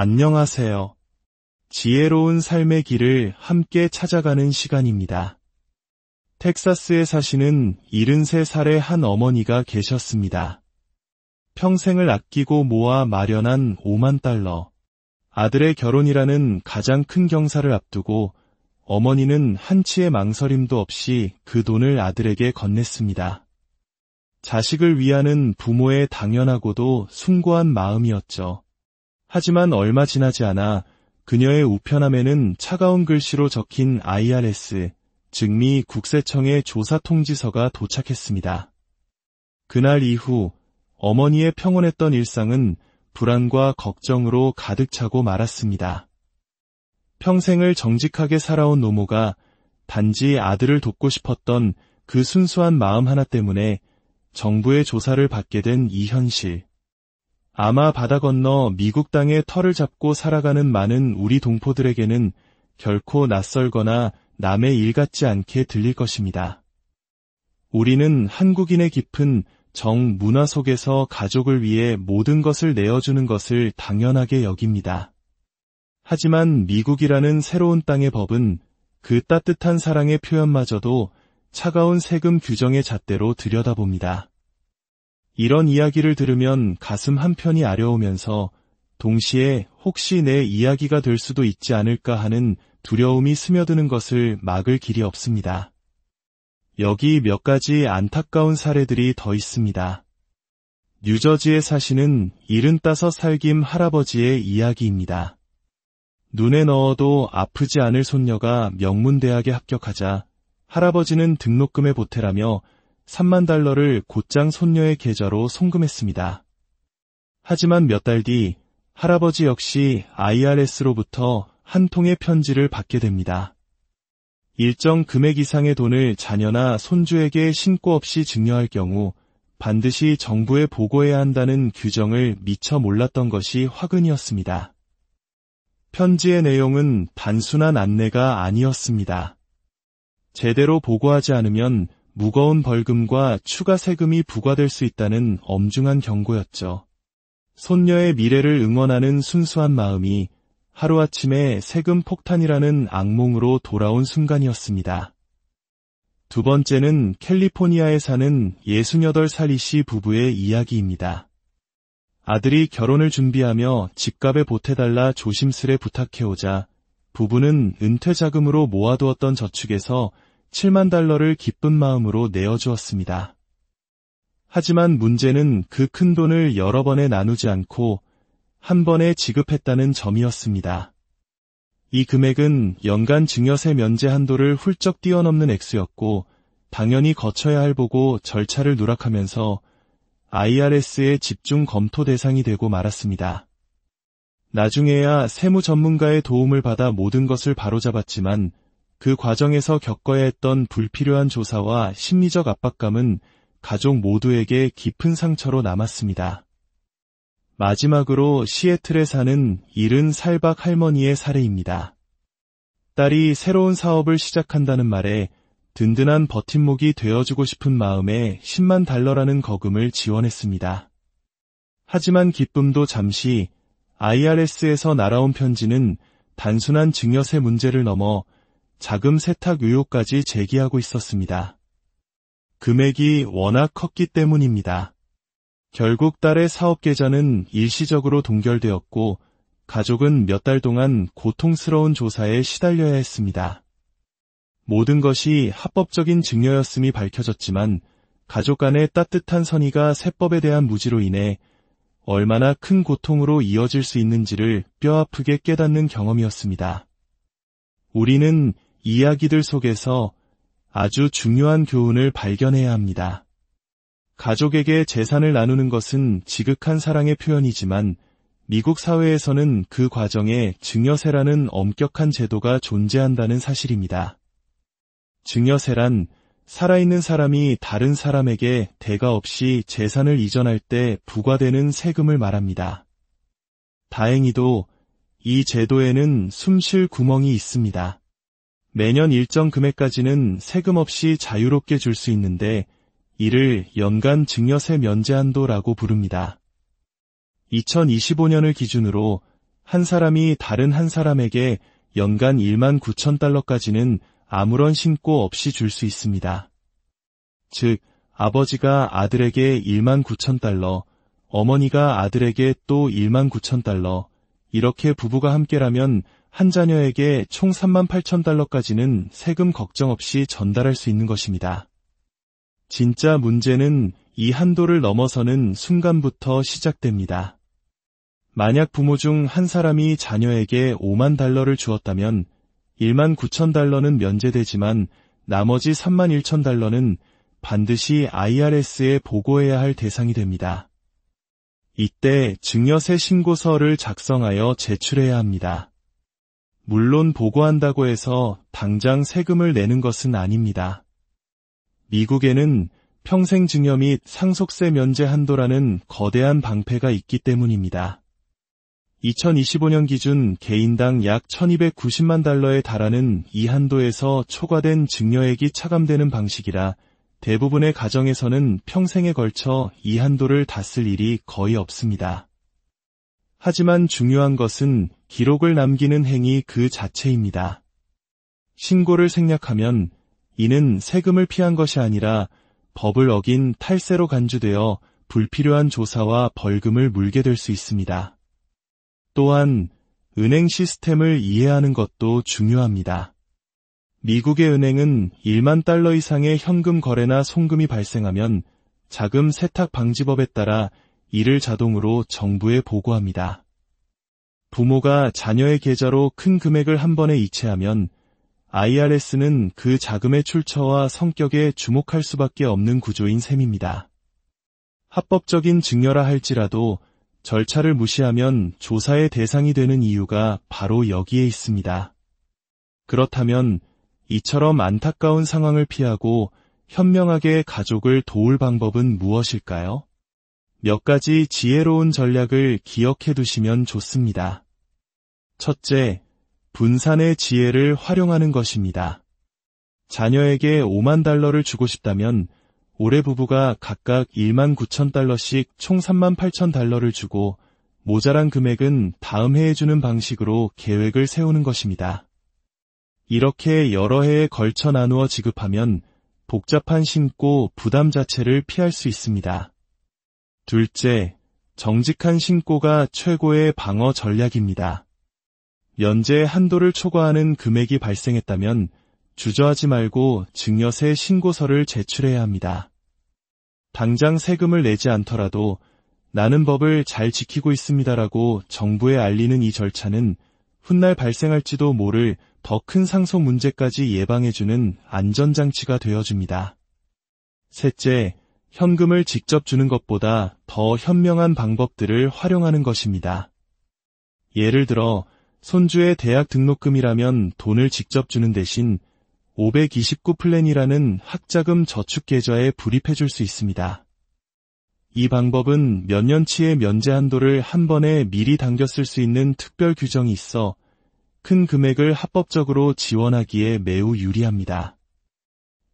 안녕하세요. 지혜로운 삶의 길을 함께 찾아가는 시간입니다. 텍사스에 사시는 73살의 한 어머니가 계셨습니다. 평생을 아끼고 모아 마련한 $50,000. 아들의 결혼이라는 가장 큰 경사를 앞두고 어머니는 한치의 망설임도 없이 그 돈을 아들에게 건넸습니다. 자식을 위하는 부모의 당연하고도 숭고한 마음이었죠. 하지만 얼마 지나지 않아 그녀의 우편함에는 차가운 글씨로 적힌 IRS, 즉 미 국세청의 조사 통지서가 도착했습니다. 그날 이후 어머니의 평온했던 일상은 불안과 걱정으로 가득 차고 말았습니다. 평생을 정직하게 살아온 노모가 단지 아들을 돕고 싶었던 그 순수한 마음 하나 때문에 정부의 조사를 받게 된 이 현실. 아마 바다 건너 미국 땅에 터를 잡고 살아가는 많은 우리 동포들에게는 결코 낯설거나 남의 일 같지 않게 들릴 것입니다. 우리는 한국인의 깊은 정 문화 속에서 가족을 위해 모든 것을 내어주는 것을 당연하게 여깁니다. 하지만 미국이라는 새로운 땅의 법은 그 따뜻한 사랑의 표현마저도 차가운 세금 규정의 잣대로 들여다봅니다. 이런 이야기를 들으면 가슴 한편이 아려오면서 동시에 혹시 내 이야기가 될 수도 있지 않을까 하는 두려움이 스며드는 것을 막을 길이 없습니다. 여기 몇 가지 안타까운 사례들이 더 있습니다. 뉴저지에 사시는 75살 김 할아버지의 이야기입니다. 눈에 넣어도 아프지 않을 손녀가 명문대학에 합격하자 할아버지는 등록금에 보태라며 $30,000를 곧장 손녀의 계좌로 송금했습니다. 하지만 몇 달 뒤 할아버지 역시 IRS로부터 한 통의 편지를 받게 됩니다. 일정 금액 이상의 돈을 자녀나 손주에게 신고 없이 증여할 경우 반드시 정부에 보고해야 한다는 규정을 미처 몰랐던 것이 화근이었습니다. 편지의 내용은 단순한 안내가 아니었습니다. 제대로 보고하지 않으면 무거운 벌금과 추가 세금이 부과될 수 있다는 엄중한 경고였죠. 손녀의 미래를 응원하는 순수한 마음이 하루아침에 세금 폭탄이라는 악몽으로 돌아온 순간이었습니다. 두 번째는 캘리포니아에 사는 68살 이씨 부부의 이야기입니다. 아들이 결혼을 준비하며 집값에 보태달라 조심스레 부탁해오자 부부는 은퇴 자금으로 모아두었던 저축에서 $70,000를 기쁜 마음으로 내어주었습니다. 하지만 문제는 그 큰 돈을 여러 번에 나누지 않고 한 번에 지급했다는 점이었습니다. 이 금액은 연간 증여세 면제 한도를 훌쩍 뛰어넘는 액수였고 당연히 거쳐야 할 보고 절차를 누락하면서 IRS의 집중 검토 대상이 되고 말았습니다. 나중에야 세무 전문가의 도움을 받아 모든 것을 바로잡았지만 그 과정에서 겪어야 했던 불필요한 조사와 심리적 압박감은 가족 모두에게 깊은 상처로 남았습니다. 마지막으로 시애틀에 사는 70살박 할머니의 사례입니다. 딸이 새로운 사업을 시작한다는 말에 든든한 버팀목이 되어주고 싶은 마음에 $100,000라는 거금을 지원했습니다. 하지만 기쁨도 잠시 IRS에서 날아온 편지는 단순한 증여세 문제를 넘어 자금 세탁 의혹까지 제기하고 있었습니다. 금액이 워낙 컸기 때문입니다. 결국 딸의 사업 계좌는 일시적으로 동결되었고 가족은 몇 달 동안 고통스러운 조사에 시달려야 했습니다. 모든 것이 합법적인 증여였음이 밝혀졌지만 가족 간의 따뜻한 선의가 세법에 대한 무지로 인해 얼마나 큰 고통으로 이어질 수 있는지를 뼈아프게 깨닫는 경험이었습니다. 우리는 이야기들 속에서 아주 중요한 교훈을 발견해야 합니다. 가족에게 재산을 나누는 것은 지극한 사랑의 표현이지만 미국 사회에서는 그 과정에 증여세라는 엄격한 제도가 존재한다는 사실입니다. 증여세란 살아있는 사람이 다른 사람에게 대가 없이 재산을 이전할 때 부과되는 세금을 말합니다. 다행히도 이 제도에는 숨쉴 구멍이 있습니다. 매년 일정 금액까지는 세금 없이 자유롭게 줄 수 있는데 이를 연간 증여세 면제 한도라고 부릅니다. 2025년을 기준으로 한 사람이 다른 한 사람에게 연간 1만 9천 달러까지는 아무런 신고 없이 줄 수 있습니다. 즉, 아버지가 아들에게 1만 9천 달러, 어머니가 아들에게 또 1만 9천 달러, 이렇게 부부가 함께라면 한 자녀에게 총 3만 8천 달러까지는 세금 걱정 없이 전달할 수 있는 것입니다. 진짜 문제는 이 한도를 넘어서는 순간부터 시작됩니다. 만약 부모 중 한 사람이 자녀에게 5만 달러를 주었다면 1만 9천 달러는 면제되지만 나머지 3만 1천 달러는 반드시 IRS에 보고해야 할 대상이 됩니다. 이때 증여세 신고서를 작성하여 제출해야 합니다. 물론 보고한다고 해서 당장 세금을 내는 것은 아닙니다. 미국에는 평생 증여 및 상속세 면제 한도라는 거대한 방패가 있기 때문입니다. 2025년 기준 개인당 약 1290만 달러에 달하는 이 한도에서 초과된 증여액이 차감되는 방식이라 대부분의 가정에서는 평생에 걸쳐 이 한도를 닫을 일이 거의 없습니다. 하지만 중요한 것은 기록을 남기는 행위 그 자체입니다. 신고를 생략하면 이는 세금을 피한 것이 아니라 법을 어긴 탈세로 간주되어 불필요한 조사와 벌금을 물게 될 수 있습니다. 또한 은행 시스템을 이해하는 것도 중요합니다. 미국의 은행은 1만 달러 이상의 현금 거래나 송금이 발생하면 자금 세탁 방지법에 따라 이를 자동으로 정부에 보고합니다. 부모가 자녀의 계좌로 큰 금액을 한 번에 이체하면 IRS는 그 자금의 출처와 성격에 주목할 수밖에 없는 구조인 셈입니다. 합법적인 증여라 할지라도 절차를 무시하면 조사의 대상이 되는 이유가 바로 여기에 있습니다. 그렇다면 이처럼 안타까운 상황을 피하고 현명하게 가족을 도울 방법은 무엇일까요? 몇 가지 지혜로운 전략을 기억해 두시면 좋습니다. 첫째, 분산의 지혜를 활용하는 것입니다. 자녀에게 5만 달러를 주고 싶다면 올해 부부가 각각 1만 9천 달러씩 총 3만 8천 달러를 주고 모자란 금액은 다음 해에 주는 방식으로 계획을 세우는 것입니다. 이렇게 여러 해에 걸쳐 나누어 지급하면 복잡한 신고 부담 자체를 피할 수 있습니다. 둘째, 정직한 신고가 최고의 방어 전략입니다. 면제 한도를 초과하는 금액이 발생했다면 주저하지 말고 증여세 신고서를 제출해야 합니다. 당장 세금을 내지 않더라도 나는 법을 잘 지키고 있습니다라고 정부에 알리는 이 절차는 훗날 발생할지도 모를 더 큰 상속 문제까지 예방해주는 안전장치가 되어줍니다. 셋째, 현금을 직접 주는 것보다 더 현명한 방법들을 활용하는 것입니다. 예를 들어 손주의 대학 등록금이라면 돈을 직접 주는 대신 529 플랜이라는 학자금 저축 계좌에 불입해 줄 수 있습니다. 이 방법은 몇 년치의 면제 한도를 한 번에 미리 당겨 쓸 수 있는 특별 규정이 있어 큰 금액을 합법적으로 지원하기에 매우 유리합니다.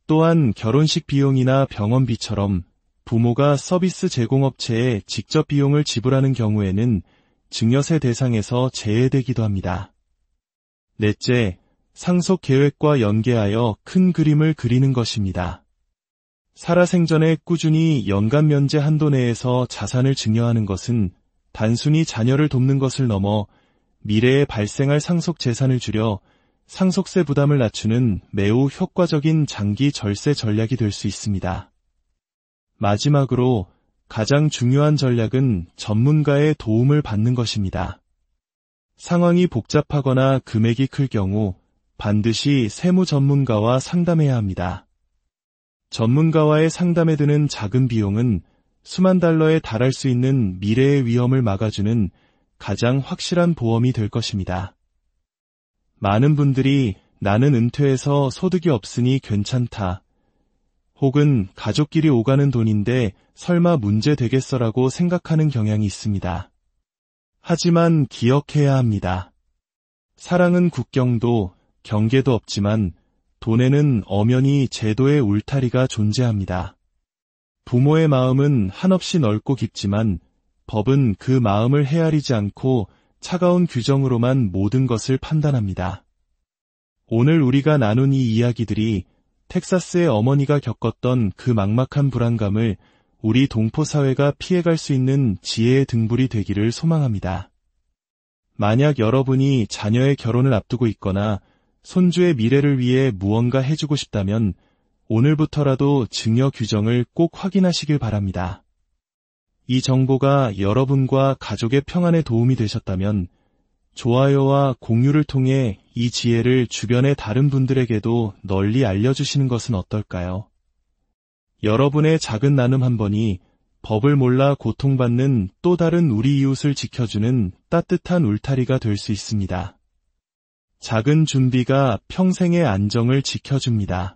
또한 결혼식 비용이나 병원비처럼 부모가 서비스 제공업체에 직접 비용을 지불하는 경우에는 증여세 대상에서 제외되기도 합니다. 넷째, 상속 계획과 연계하여 큰 그림을 그리는 것입니다. 살아생전에 꾸준히 연간 면제 한도 내에서 자산을 증여하는 것은 단순히 자녀를 돕는 것을 넘어 미래에 발생할 상속 재산을 줄여 상속세 부담을 낮추는 매우 효과적인 장기 절세 전략이 될 수 있습니다. 마지막으로 가장 중요한 전략은 전문가의 도움을 받는 것입니다. 상황이 복잡하거나 금액이 클 경우 반드시 세무 전문가와 상담해야 합니다. 전문가와의 상담에 드는 작은 비용은 수만 달러에 달할 수 있는 미래의 위험을 막아주는 가장 확실한 보험이 될 것입니다. 많은 분들이 나는 은퇴해서 소득이 없으니 괜찮다. 혹은 가족끼리 오가는 돈인데 설마 문제 되겠어라고 생각하는 경향이 있습니다. 하지만 기억해야 합니다. 사랑은 국경도 경계도 없지만 돈에는 엄연히 제도의 울타리가 존재합니다. 부모의 마음은 한없이 넓고 깊지만 법은 그 마음을 헤아리지 않고 차가운 규정으로만 모든 것을 판단합니다. 오늘 우리가 나눈 이 이야기들이 텍사스의 어머니가 겪었던 그 막막한 불안감을 우리 동포사회가 피해갈 수 있는 지혜의 등불이 되기를 소망합니다. 만약 여러분이 자녀의 결혼을 앞두고 있거나 손주의 미래를 위해 무언가 해주고 싶다면 오늘부터라도 증여 규정을 꼭 확인하시길 바랍니다. 이 정보가 여러분과 가족의 평안에 도움이 되셨다면 좋아요와 공유를 통해 이 지혜를 주변의 다른 분들에게도 널리 알려주시는 것은 어떨까요? 여러분의 작은 나눔 한 번이 법을 몰라 고통받는 또 다른 우리 이웃을 지켜주는 따뜻한 울타리가 될 수 있습니다. 작은 준비가 평생의 안정을 지켜줍니다.